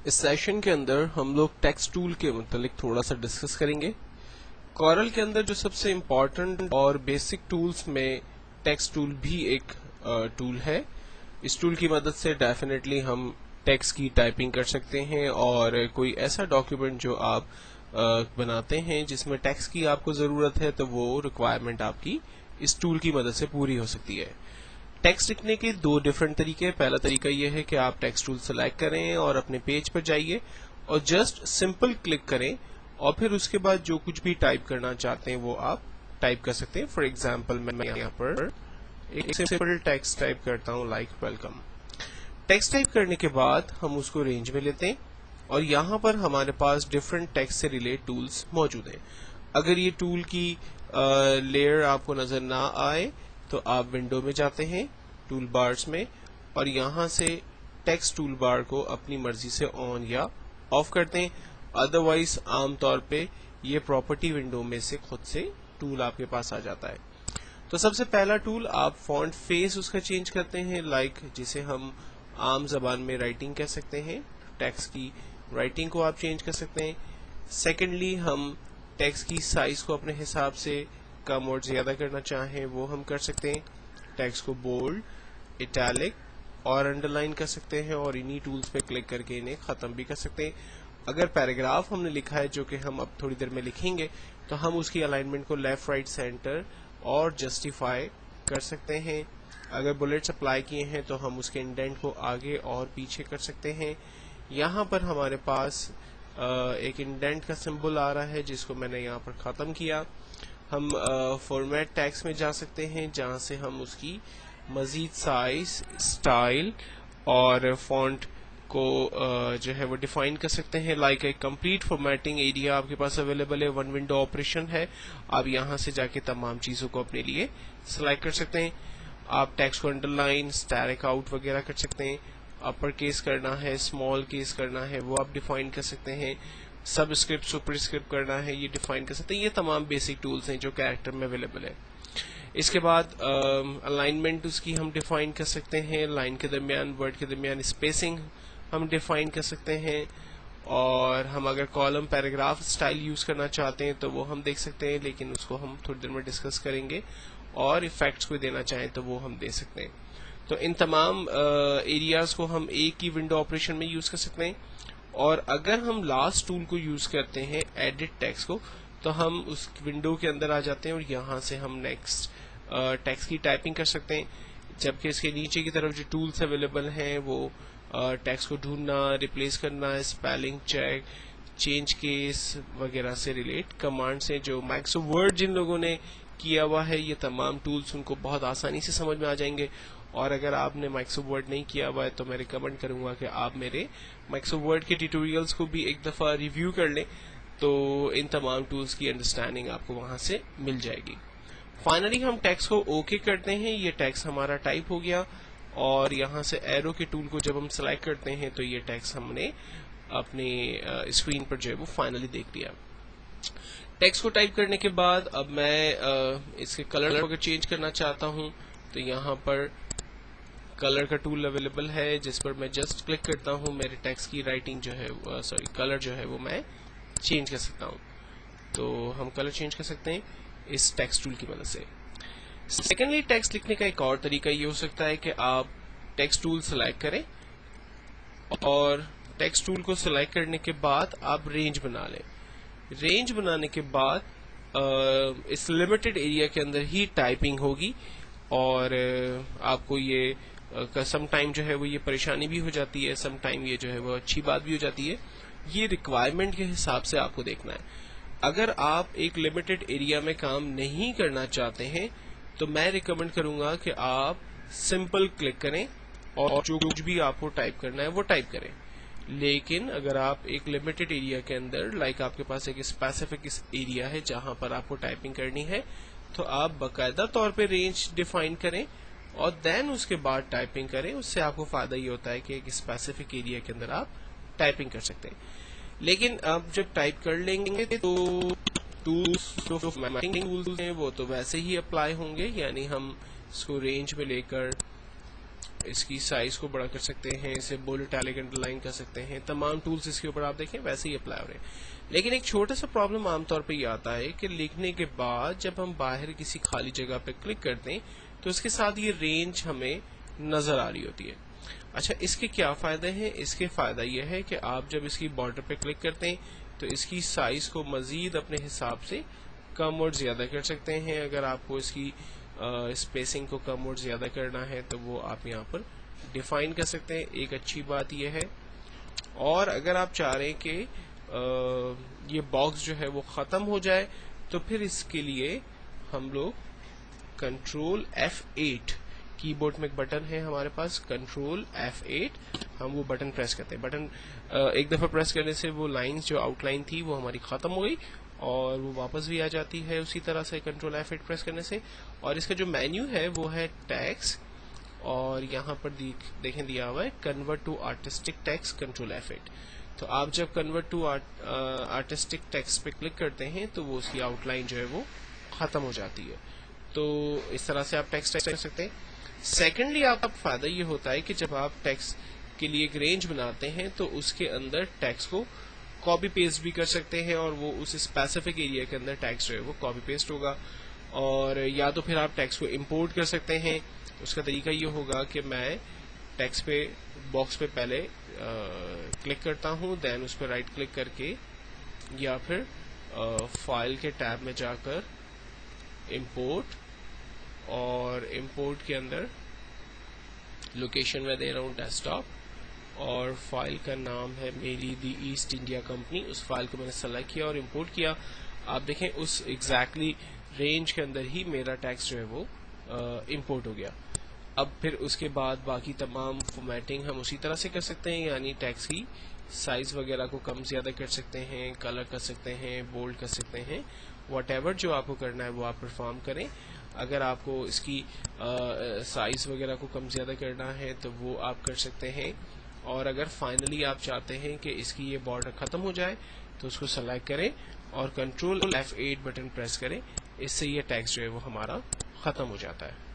اس session کے اندر ہم لوگ ٹیکسٹ ٹول کے متعلق تھوڑا سا ڈسکس کریں گے. کورل کے اندر جو سب سے امپورٹنٹ اور بیسک ٹولز میں ٹیکسٹ ٹول بھی ایک ٹول ہے. اس ٹول کی مدد سے ڈیفینیٹلی ہم ٹیکسٹ کی ٹائپنگ کر سکتے ہیں اور کوئی ایسا ڈاکیومنٹ جو آپ بناتے ہیں جس میں ٹیکسٹ کی آپ کو ضرورت ہے تو وہ ریکوائرمنٹ آپ کی اس ٹول کی مدد سے پوری ہو سکتی ہے. ٹیکسٹ لکھنے کے دو ڈفرنٹ طریقے. پہلا طریقہ یہ ہے کہ آپ ٹیکسٹ ٹول سلیکٹ کریں اور اپنے پیج پر جائیے اور جسٹ سمپل کلک کریں اور پھر اس کے بعد جو کچھ بھی ٹائپ کرنا چاہتے ہیں وہ آپ ٹائپ کر سکتے ہیں. فار ایگزامپل میں یہاں پر ایک سمپل ٹیکسٹ ٹائپ کرتا ہوں لائک ویلکم. ٹیکسٹ ٹائپ کرنے کے بعد ہم اس کو رینج میں لیتے ہیں اور یہاں پر ہمارے پاس ڈفرنٹ ٹیکسٹ سے ریلیٹ ٹولز موجود ہیں. اگر یہ ٹول کی لیئر آپ کو نظر نہ آئے تو آپ ونڈو میں جاتے ہیں ٹول بارز میں اور یہاں سے ٹیکسٹ ٹول بار کو اپنی مرضی سے آن یا آف کرتے ہیں. ادروائز عام طور پہ یہ پراپرٹی ونڈو میں سے خود سے ٹول آپ کے پاس آ جاتا ہے. تو سب سے پہلا ٹول آپ فونٹ فیس اس کا چینج کرتے ہیں لائک جسے ہم عام زبان میں رائٹنگ کہہ سکتے ہیں. ٹیکسٹ کی رائٹنگ کو آپ چینج کر سکتے ہیں. سیکنڈلی ہم ٹیکسٹ کی سائز کو اپنے حساب سے کم اور زیادہ کرنا چاہیں وہ ہم کر سکتے ہیں. ٹیکسٹ کو بولڈ، اٹیلک اور انڈر لائن کر سکتے ہیں اور انہی ٹولز پہ کلک کر کے انہیں ختم بھی کر سکتے ہیں. اگر پیراگراف ہم نے لکھا ہے جو کہ ہم اب تھوڑی دیر میں لکھیں گے تو ہم اس کی الائنمنٹ کو لیفٹ رائٹ سینٹر اور جسٹیفائی کر سکتے ہیں. اگر بلیٹس اپلائی کیے ہیں تو ہم اس کے انڈینٹ کو آگے اور پیچھے کر سکتے ہیں. یہاں پر ہمارے پاس ایک انڈینٹ کا سمبل آ رہا ہے جس کو میں نے یہاں پر ختم کیا. ہم فارمیٹ ٹیکسٹ میں جا سکتے ہیں جہاں سے ہم اس کی مزید سائز، اسٹائل اور فونٹ کو جو ہے وہ ڈیفائن کر سکتے ہیں. لائک ایک کمپلیٹ فارمیٹنگ ایریا آپ کے پاس اویلیبل ہے. ون ونڈو آپریشن ہے. آپ یہاں سے جا کے تمام چیزوں کو اپنے لیے سلیکٹ کر سکتے ہیں. آپ ٹیکسٹ کو انڈر لائن، اسٹیرک آؤٹ وغیرہ کر سکتے ہیں. اپر کیس کرنا ہے، اسمال کیس کرنا ہے وہ آپ ڈیفائن کر سکتے ہیں. سب اسکرپٹ سپر اسکرپٹ کرنا ہے یہ ڈیفائن کر سکتے ہیں. یہ تمام بیسک ٹولز ہیں جو کیریکٹر میں اویلیبل ہے. اس کے بعد الائنمنٹ اس کی ہم ڈیفائن کر سکتے ہیں. لائن کے درمیان، ورڈ کے درمیان اسپیسنگ ہم ڈیفائن کر سکتے ہیں. اور ہم اگر کالم پیراگراف اسٹائل یوز کرنا چاہتے ہیں تو وہ ہم دیکھ سکتے ہیں لیکن اس کو ہم تھوڑی دیر میں ڈسکس کریں گے. اور ایفیکٹس کو دینا چاہیں تو وہ ہم دے سکتے ہیں. تو ان تمام ایریاز کو ہم ایک ہی ونڈو آپریشن میں یوز کر سکتے ہیں. اور اگر ہم لاسٹ ٹول کو یوز کرتے ہیں ایڈٹ ٹیکسٹ کو تو ہم اس ونڈو کے اندر آ جاتے ہیں اور یہاں سے ہم نیکسٹ ٹیکسٹ کی ٹائپنگ کر سکتے ہیں. جبکہ اس کے نیچے کی طرف جو ٹولز اویلیبل ہیں وہ ٹیکسٹ کو ڈھونڈنا، ریپلیس کرنا، اسپیلنگ چیک، چینج کیس وغیرہ سے ریلیٹ کمانڈس ہیں. جو مائکرو ورڈ جن لوگوں نے کیا ہوا ہے یہ تمام ٹولز ان کو بہت آسانی سے سمجھ میں آ جائیں گے. اور اگر آپ نے مائکرو ورڈ نہیں کیا ہوا ہے تو میں ریکمینڈ کروں گا کہ آپ میرے مائکرو ورڈ کے ٹیوٹوریلز کو بھی ایک دفعہ ریویو کر لیں تو ان تمام ٹولز کی انڈرسٹینڈنگ آپ کو وہاں سے مل جائے گی. فائنلی ہم ٹیکسٹ کو اوکے کرتے ہیں. یہ ٹیکسٹ ہمارا ٹائپ ہو گیا اور یہاں سے ایرو کے ٹول کو جب ہم سلیکٹ کرتے ہیں تو یہ ٹیکسٹ ہم نے اپنے اسکرین پر جو ہے وہ فائنلی دیکھ لیا. ٹیکسٹ کو ٹائپ کرنے کے بعد اب میں اس کے کلر کو اگر چینج کرنا چاہتا ہوں تو یہاں پر کلر کا ٹول اویلیبل ہے جس پر میں جسٹ کلک کرتا ہوں. میرے ٹیکسٹ کی رائٹنگ جو ہے کلر جو ہے وہ میں چینج کر سکتا ہوں. تو ہم کلر چینج کر سکتے ہیں اس ٹیکسٹ ٹول کی مدد سے. سیکنڈلی ٹیکسٹ لکھنے کا ایک اور طریقہ یہ ہو سکتا ہے کہ آپ ٹیکسٹ ٹول سلیکٹ کریں اور ٹیکسٹ ٹول کو سلیکٹ کرنے کے بعد آپ رینج بنا لیں. رینج بنانے کے بعد اس لمیٹڈ ایریا کے اندر ہی ٹائپنگ ہوگی اور آپ کو یہ سم ٹائم جو ہے وہ یہ پریشانی بھی ہو جاتی ہے، سم ٹائم یہ جو ہے وہ اچھی بات بھی ہو جاتی ہے. یہ ریکوائرمنٹ کے حساب سے آپ کو دیکھنا ہے. اگر آپ ایک لمیٹڈ ایریا میں کام نہیں کرنا چاہتے ہیں تو میں ریکمینڈ کروں گا کہ آپ سمپل کلک کریں اور جو کچھ بھی آپ کو ٹائپ کرنا ہے وہ ٹائپ کریں. لیکن اگر آپ ایک لمیٹڈ ایریا کے اندر لائک آپ کے پاس ایک اسپیسیفک ایریا ہے جہاں پر آپ کو ٹائپنگ کرنی ہے تو آپ باقاعدہ طور پہ رینج ڈیفائن کریں اور دین اس کے بعد ٹائپنگ کریں. اس سے آپ کو فائدہ یہ ہوتا ہے کہ ایک اسپیسیفک ایریا کے اندر آپ ٹائپنگ کر سکتے ہیں. لیکن آپ جب ٹائپ کر لیں گے تو ٹولز ہیں وہ تو ویسے ہی اپلائی ہوں گے. یعنی ہم اس کو رینج میں لے کر اس کی سائز کو بڑا کر سکتے ہیں، اسے بولڈ اٹیلک انڈرلائن کر سکتے ہیں، تمام ٹولز اس کے اوپر آپ دیکھیں ویسے ہی اپلائی ہو رہے ہیں۔ لیکن ایک چھوٹا سا پرابلم عام طور پہ یہ آتا ہے کہ لکھنے کے بعد جب ہم باہر کسی خالی جگہ پہ کلک کرتے ہیں تو اس کے ساتھ یہ رینج ہمیں نظر آ رہی ہوتی ہے۔ اچھا، اس کے کیا فائدے ہیں؟ اس کے فائدہ یہ ہے کہ آپ جب اس کی بارڈر پہ کلک کرتے ہیں تو اس کی سائز کو مزید اپنے حساب سے کم اور زیادہ کر سکتے ہیں۔ اگر آپ کو اس کی اسپیسنگ کو کم اور زیادہ کرنا ہے تو وہ آپ یہاں پر ڈیفائن کر سکتے ہیں، ایک اچھی بات یہ ہے۔ اور اگر آپ چاہ رہے ہیں کہ یہ باکس جو ہے وہ ختم ہو جائے تو پھر اس کے لیے ہم لوگ کنٹرول F8 کی بورڈ میں ایک بٹن ہے ہمارے پاس، کنٹرول F8 ہم وہ بٹن پریس کرتے ہیں۔ بٹن ایک دفعہ پریس کرنے سے وہ لائنز جو آؤٹ لائن تھی وہ ہماری ختم ہو گئی اور وہ واپس بھی آ جاتی ہے اسی طرح سے کنٹرول F8 پریس کرنے سے۔ اور اس کا جو مینیو ہے وہ ہے ٹیکسٹ، اور یہاں پر دیکھیں دیا ہوا ہے convert to artistic text control F8۔ تو آپ جب کنورٹ ٹو آرٹسٹک ٹیکسٹ پہ کلک کرتے ہیں تو وہ اس کی آؤٹ لائن جو ہے وہ ختم ہو جاتی ہے۔ تو اس طرح سے آپ ٹیکسٹ ٹائپ کر سکتے ہیں۔ سیکنڈلی آپ کا فائدہ یہ ہوتا ہے کہ جب آپ ٹیکسٹ کے لیے ایک رینج بناتے ہیں تو اس کے اندر ٹیکسٹ کو کاپی پیسٹ بھی کر سکتے ہیں، اور وہ اس اسپیسیفک ایریا کے اندر ٹیکسٹ جو ہے وہ کاپی پیسٹ ہوگا۔ اور یا تو پھر آپ ٹیکسٹ کو امپورٹ کر سکتے ہیں۔ اس کا طریقہ یہ ہوگا کہ میں ٹیکسٹ پہ باکس پہ پہلے کلک کرتا ہوں، دین اس پہ رائٹ کلک کر کے یا پھر فائل کے ٹیب میں جا کر امپورٹ، اور امپورٹ کے اندر لوکیشن میں دے رہا ہوں ڈیسک ٹاپ، اور فائل کا نام ہے میری دی ایسٹ انڈیا کمپنی۔ اس فائل کو میں نے سلیکٹ کیا اور امپورٹ کیا۔ آپ دیکھیں اس ایگزیکٹلی رینج کے اندر ہی میرا ٹیکسٹ جو ہے وہ امپورٹ ہو گیا۔ اب پھر اس کے بعد باقی تمام فارمیٹنگ ہم اسی طرح سے کر سکتے ہیں، یعنی ٹیکسٹ کی سائز وغیرہ کو کم زیادہ کر سکتے ہیں، کلر کر سکتے ہیں، بولڈ کر سکتے ہیں، واٹ ایور جو آپ کو کرنا ہے وہ آپ پرفارم کریں۔ اگر آپ کو اس کی سائز وغیرہ کو کم زیادہ کرنا ہے تو وہ آپ کر سکتے ہیں۔ اور اگر فائنلی آپ چاہتے ہیں کہ اس کی یہ بارڈر ختم ہو جائے تو اس کو سلیکٹ کریں اور کنٹرول F8 بٹن پریس کریں، اس سے یہ ٹیکسٹ جو ہے وہ ہمارا ختم ہو جاتا ہے۔